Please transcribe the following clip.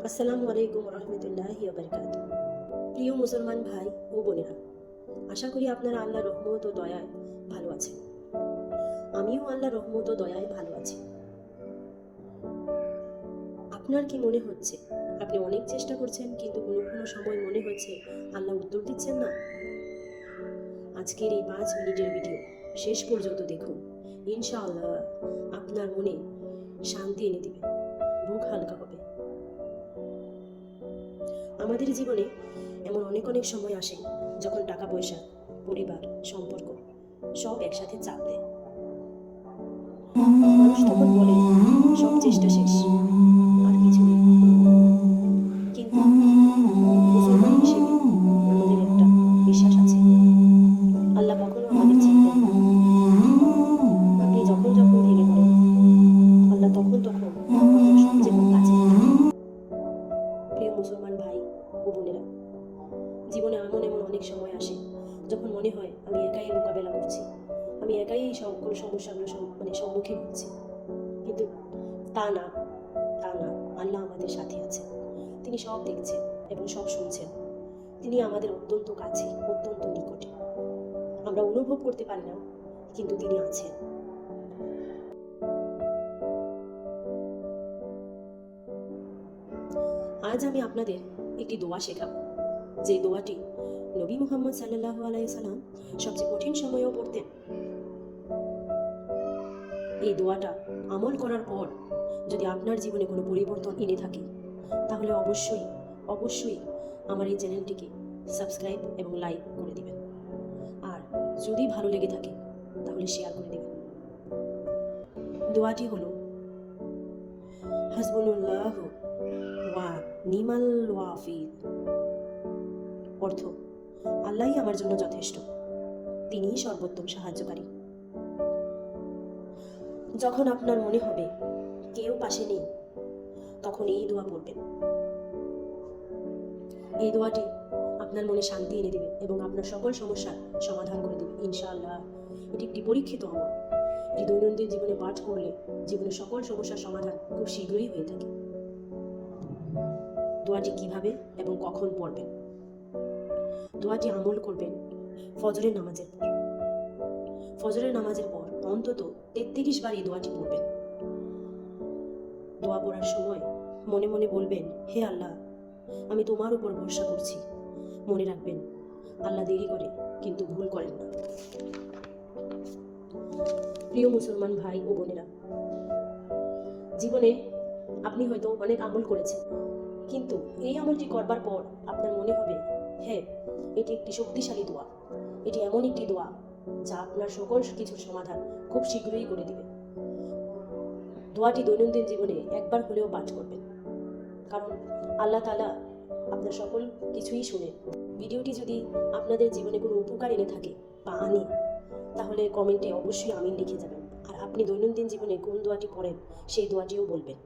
আসসালামু আলাইকুম রহমতুল্লাহি ওয়া বারাকাতুহু। প্রিয় মুসলমান ভাই ও বোনেরা, আশা করি আপনারা আল্লাহর রহমত ও দয়ায় ভালো আছেন। আমিও আল্লাহর রহমত ও দয়ায় ভালো আছি। আপনার কি মনে হচ্ছে আপনি অনেক চেষ্টা করছেন, কিন্তু কোনো কোনো সময় মনে হচ্ছে আল্লাহ উত্তর দিচ্ছেন না? আজকের এই 5 মিনিটের ভিডিও শেষ পর্যন্ত দেখুন। ইনশাআল্লাহ আপনার মনে শান্তি এনে দিবে, বুক হালকা হবে। আমাদের জীবনে এমন অনেক অনেক সময় আসে যখন টাকা পয়সা, পরিবার, সম্পর্ক সব একসাথে চাপ দেয়। মানুষ তখন বলে সব চেষ্টা শেষ, আর কিছু নেই। কিন্তু মুসলমান হিসেবে আমাদের একটা বিশ্বাস আছে, আল্লাহ কখনো আমাদের ছেড়ে দেন না। আপনি যখন যখন ভেঙে পড়েন, আল্লাহ তখন তখন আপনার সবচেয়ে কাছে থাকেন। প্রিয় মুসলমান ভাই ও বোনেরা, জীবনে এমন এমন অনেক সময় আসে যখন মনে হয় আমি একাই মোকাবেলা করছি, আমি একাই এই সকল সমস্যাগুলো সম্মুখীন হচ্ছি। কিন্তু তা না, আল্লাহ আমাদের সাথে আছে। তিনি সব দেখছেন এবং সব শুনছেন। তিনি আমাদের অত্যন্ত কাছে, অত্যন্ত নিকটে। আমরা অনুভব করতে পারি না, কিন্তু তিনি আছেন। আজ আমি আপনাদের একটি দোয়া শেখাবো, যে দোয়াটি নবী মুহাম্মদ সাল্লাল্লাহু আলাইহি সাল্লাম সবচেয়ে কঠিন সময়েও পড়তেন। এই দোয়াটা আমল করার পর যদি আপনার জীবনে কোনো পরিবর্তন এনে থাকে, তাহলে অবশ্যই অবশ্যই আমার এই চ্যানেলটিকে সাবস্ক্রাইব এবং লাইক করে দিবেন। আর যদি ভালো লেগে থাকে তাহলে শেয়ার করে দিবেন। দোয়াটি হলো হাসবুনাল্লাহু ওয়া নিমাল ওয়াকিল। অর্থ, আল্লাহই আমার জন্য যথেষ্ট, তিনিই সর্বোত্তম সাহায্যকারী। যখন আপনার মনে হবে কেউ পাশে নেই, তখন এই দোয়া পড়বেন। এই দোয়াটি আপনার মনে শান্তি এনে দেবে এবং আপনার সকল সমস্যার সমাধান করে দেবে ইনশাআল্লাহ। এটি একটি পরীক্ষিত আমল। এই দৈনন্দিন জীবনে পাঠ করলে জীবনের সকল সমস্যার সমাধান খুব শীঘ্রই হয়ে থাকে। দোয়াটি কিভাবে এবং কখন পড়বেন? দোয়াটি আমল করবেন ফজরের নামাজের পর। ফজরের নামাজের পর অন্তত 33 বার এই দোয়াটি পড়বেন। দোয়া পড়ার সময় মনে মনে বলবেন, হে আল্লাহ, আমি তোমার উপর ভরসা করছি। মনে রাখবেন, আল্লাহ দেরি করে কিন্তু ভুল করেন না। প্রিয় মুসলমান ভাই ও বোনেরা, জীবনে আপনি হয়তো অনেক আমল করেছেন, কিন্তু এই আমলটি করবার পর আপনার মনে হবে, হ্যাঁ, এটি একটি শক্তিশালী দোয়া। এটি এমন একটি দোয়া যা আপনার সকল কিছুর সমাধান খুব শীঘ্রই করে দিবে। দোয়াটি দৈনন্দিন জীবনে একবার হলেও পাঠ করবেন, কারণ আল্লাহ তাআলা আপনার সকল কিছুই শুনে। ভিডিওটি যদি আপনাদের জীবনে কোনো উপকার এনে থাকে বা আনে, তাহলে কমেন্টে অবশ্যই আমিন লিখে যাবেন। আর আপনি দৈনন্দিন জীবনে কোন দোয়াটি পড়েন সেই দোয়াটিও বলবেন।